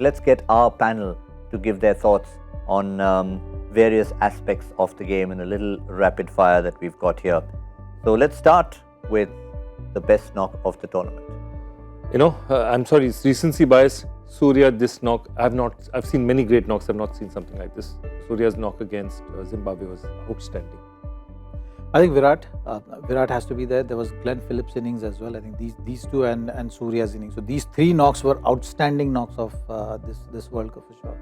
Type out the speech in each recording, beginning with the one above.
Let's get our panel to give their thoughts on various aspects of the game in a little rapid fire that we've got here. So let's start with the best knock of the tournament. I'm sorry, it's recency bias. Surya, this knock, I've seen many great knocks, I've not seen something like this. Surya's knock against Zimbabwe was outstanding. I think Virat has to be there. There was Glenn Phillips' innings as well. I think these two and Surya's innings. So these three knocks were outstanding knocks of this World Cup for sure.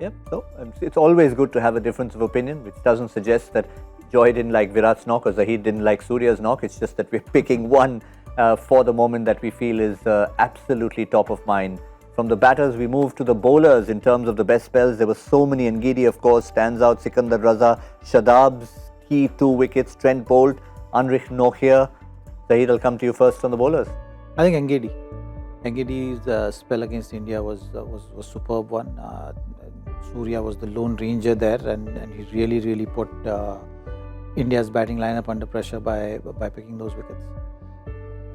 Yep. So it's always good to have a difference of opinion, which doesn't suggest that Joy didn't like Virat's knock or Zaheer didn't like Surya's knock. It's just that we're picking one for the moment that we feel is absolutely top of mind. From the batters, we move to the bowlers in terms of the best spells. There were so many. Ngidi, of course, stands out. Sikandar Raza, Shadab's key 2 wickets. Trent bowled. Anrich Nokia. Zaheer, I'll come to you first on the bowlers. I think Ngidi. Ngidi's spell against India was superb one. Surya was the lone ranger there, and he really put India's batting lineup under pressure by picking those wickets.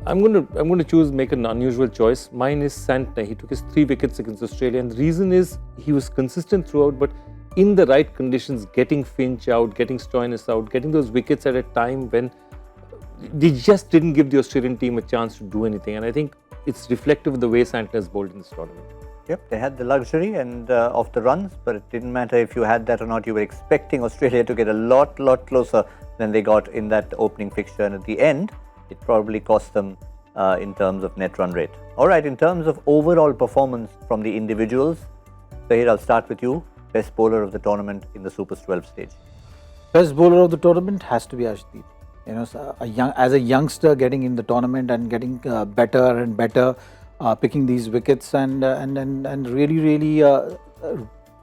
I'm going to make an unusual choice. Mine is Santner. He took his 3 wickets against Australia, and the reason is he was consistent throughout, but in the right conditions, getting Finch out, getting Stoinis out, getting those wickets at a time when they just didn't give the Australian team a chance to do anything. And I think it's reflective of the way Santner has bowled in this tournament. Yep, they had the luxury and of the runs, but it didn't matter if you had that or not. You were expecting Australia to get a lot closer than they got in that opening fixture, and at the end, it probably cost them in terms of net run rate. All right, in terms of overall performance from the individuals, Zaheer, I'll start with you. Best bowler of the tournament in the Super 12 stage. Best bowler of the tournament has to be Arshdeep. As a youngster getting in the tournament and getting better and better, picking these wickets and really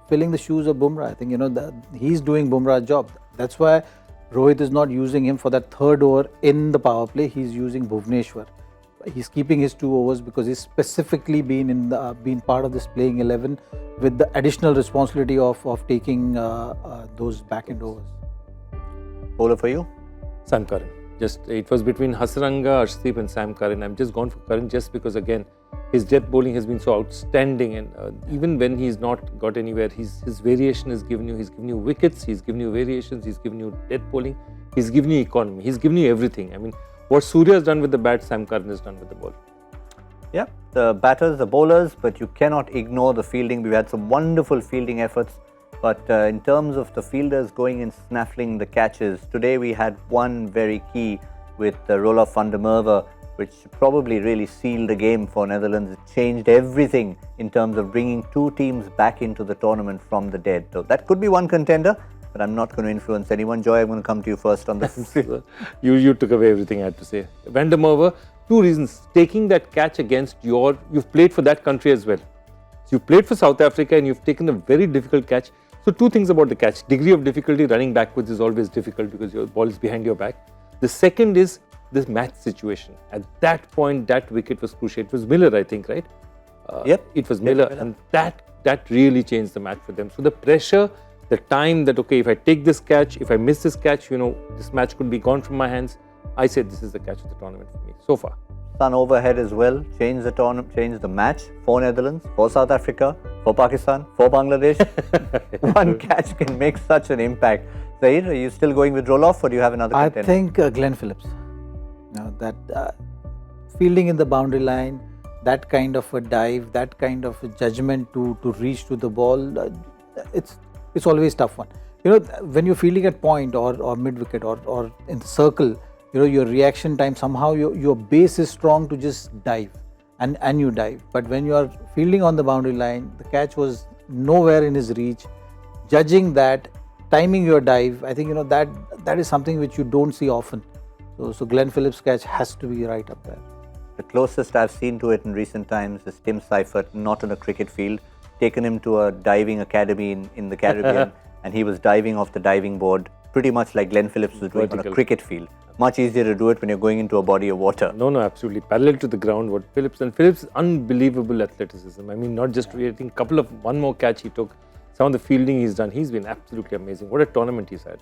filling the shoes of Bumrah. I think he's doing Bumrah's job. That's why Rohit is not using him for that 3rd over in the power play. He's using Bhuvneshwar. He's keeping his 2 overs because he's specifically been part of this playing 11 with the additional responsibility of taking those back-end overs. Bowler for you? Sam Curran. It was between Hasaranga, Arshdeep and Sam Curran. I'm just gone for Curran just because, again, his death bowling has been so outstanding, and even when he's not got anywhere, his variation has given you. He's given you wickets, he's given you variations, he's given you death bowling, he's given you economy, he's given you everything. I mean, what Surya has done with the bat, Sam Curran has done with the ball. Yeah, the batters, the bowlers, but you cannot ignore the fielding. We've had some wonderful fielding efforts, but in terms of the fielders going and snaffling the catches, today we had one very key with Roelof van der Merwe, which probably really sealed the game for Netherlands. It changed everything in terms of bringing 2 teams back into the tournament from the dead. So that could be one contender, but I'm not going to influence anyone. Joy, I'm going to come to you first on this. You took away everything I had to say. Van der Merwe, 2 reasons. Taking that catch against you've played for that country as well. So you've played for South Africa and you've taken a very difficult catch. So 2 things about the catch. Degree of difficulty, running backwards is always difficult because your ball is behind your back. The second is this match situation. At that point, that wicket was crucial. It was Miller, I think, right? Yep. It was Miller, and that really changed the match for them. So the pressure, the time that, okay, if I take this catch, if I miss this catch, this match could be gone from my hands. I said this is the catch of the tournament for me so far. Sun overhead as well, changed the tournament, changed the match for Netherlands, for South Africa, for Pakistan, for Bangladesh. One catch can make such an impact. Zaheer, are you still going with Roelof or do you have another contender? I think Glenn Phillips. That fielding in the boundary line, that kind of a dive, that kind of a judgment to reach to the ball, it's always tough one. When you're fielding at point or mid wicket or in the circle, your reaction time, somehow your base is strong to just dive and you dive. But when you are fielding on the boundary line, the catch was nowhere in his reach. Judging that, timing your dive, I think that is something which you don't see often. So Glenn Phillips' catch has to be right up there. The closest I've seen to it in recent times is Tim Seifert, not on a cricket field, taken him to a diving academy in the Caribbean and he was diving off the diving board, pretty much like Glenn Phillips was doing on a cricket field. Much easier to do it when you're going into a body of water. No, absolutely. Parallel to the ground, what Phillips' unbelievable athleticism. I mean, not just creating one more catch he took, some of the fielding he's done, he's been absolutely amazing. What a tournament he's had.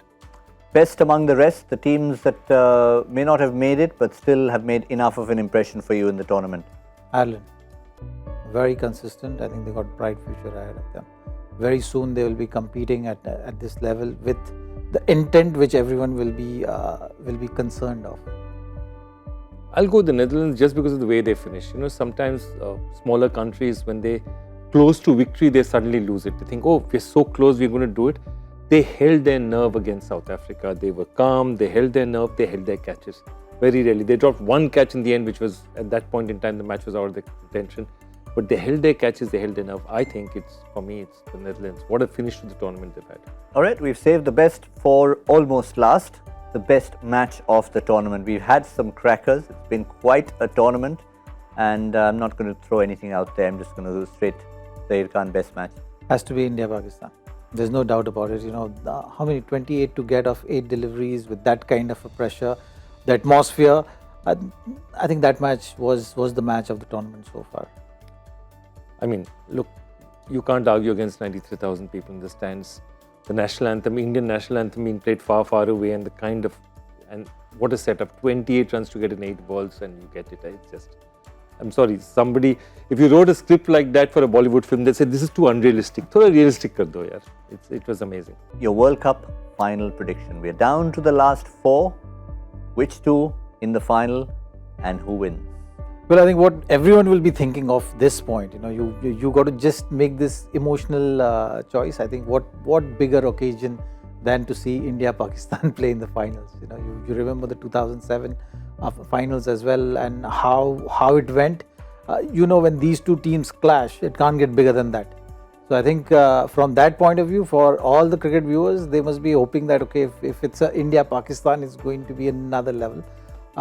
Best among the rest, the teams that may not have made it, but still have made enough of an impression for you in the tournament. Ireland. very consistent. I think they got bright future ahead of them. Very soon they will be competing at this level with the intent which everyone will be concerned of. I'll go the Netherlands just because of the way they finish. Sometimes smaller countries, when they close to victory, they suddenly lose it. They think, oh, we're so close, we're going to do it. They held their nerve against South Africa. They were calm, they held their nerve, they held their catches. Very rarely. They dropped one catch in the end, which was, at that point in time, the match was out of their contention. But they held their catches, they held their nerve. I think for me, it's the Netherlands. What a finish to the tournament they've had. All right, we've saved the best for almost last. The best match of the tournament. We've had some crackers. It's been quite a tournament, and I'm not going to throw anything out there. I'm just going to go straight Zaheer Khan best match. Has to be India-Pakistan. There's no doubt about it. How many 28 to get of 8 deliveries with that kind of a pressure, the atmosphere. I think that match was the match of the tournament so far. I mean, look, you can't argue against 93,000 people in the stands. The national anthem, Indian national anthem being played far, far away, and and what a setup, 28 runs to get in 8 balls and you get it. I'm sorry, if you wrote a script like that for a Bollywood film, they said, this is too unrealistic. Thoda realistic kar do, yaar. It was amazing. Your World Cup final prediction. We're down to the last 4. Which 2 in the final and who wins? Well, I think what everyone will be thinking of this point, you got to just make this emotional choice. I think what bigger occasion than to see India-Pakistan play in the finals. You remember the 2007 finals as well, and how it went. When these two teams clash, it can't get bigger than that. So I think from that point of view, for all the cricket viewers, they must be hoping that, okay, if it's India-Pakistan, it's going to be another level.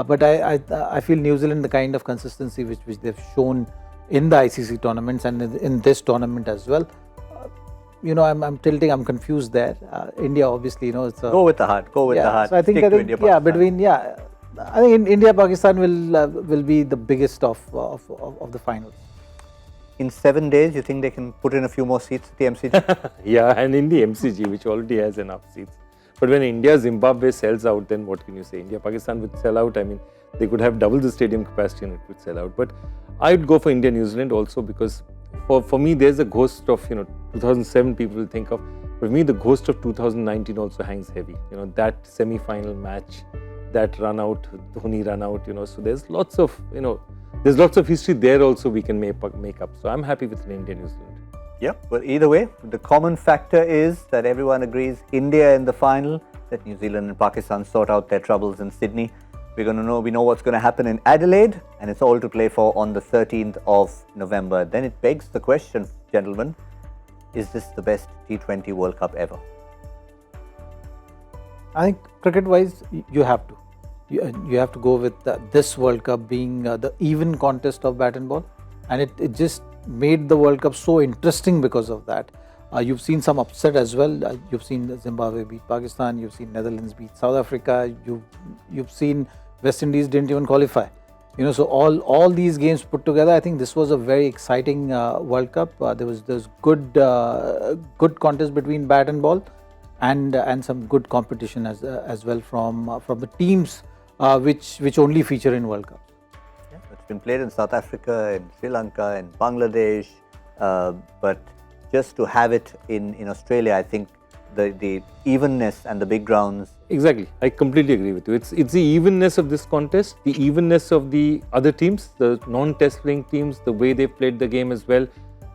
But I feel New Zealand, the kind of consistency which they've shown in the ICC tournaments and in this tournament as well, I'm tilting, I'm confused there. India, obviously, it's go with the heart. Go with the heart. So I think I think India-Pakistan will be the biggest of the finals. In 7 days, you think they can put in a few more seats at the MCG? Yeah, and in the MCG, which already has enough seats. But when India-Zimbabwe sells out, then what can you say? India-Pakistan would sell out. I memean, they could have double the stadium capacity and it would sell out. But I'd go for India-New Zealand also, because for me, there's a ghost of, 2007 people will think of. For me, the ghost of 2019 also hangs heavy. That semi-final match, that run out, Dhoni run out, so there's lots of history there also we can make up. So I'm happy with India-New Zealand. Yeah, well, either way, the common factor is that everyone agrees India in the final, that New Zealand and Pakistan sort out their troubles in Sydney. We know what's going to happen in Adelaide, and it's all to play for on the 13th of November. Then it begs the question, gentlemen, is this the best T20 World Cup ever? I think cricket-wise, you have to. You have to go with this World Cup being the even contest of bat and ball, and it just made the World Cup so interesting because of that. You've seen some upset as well. You've seen Zimbabwe beat Pakistan. You've seen Netherlands beat South Africa. You've seen West Indies didn't even qualify. So all these games put together, I think this was a very exciting World Cup. There was good contest between bat and ball, and some good competition as well from the teams which only feature in World Cup. Yeah, it's been played in South Africa, in Sri Lanka, in Bangladesh, but just to have it in Australia, I think the evenness and the big grounds. Exactly, I completely agree with you. It's the evenness of this contest, the evenness of the other teams, the non-test playing teams, the way they've played the game as well,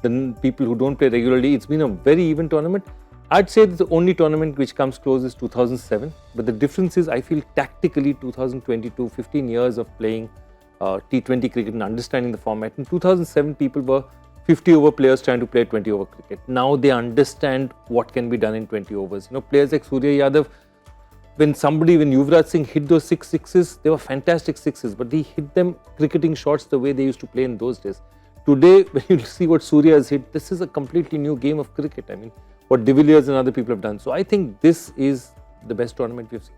the people who don't play regularly. It's been a very even tournament. I'd say that the only tournament which comes close is 2007, but the difference is I feel tactically 2022, 15 years of playing T20 cricket and understanding the format. In 2007, people were 50-over players trying to play 20-over cricket. Now they understand what can be done in 20 overs. Players like Surya Yadav, when Yuvraj Singh hit those 6 sixes, they were fantastic sixes, but he hit them cricketing shots the way they used to play in those days. Today, when you see what Surya has hit, this is a completely new game of cricket. I mean, what De Villiers and other people have done. So I think this is the best tournament we've seen.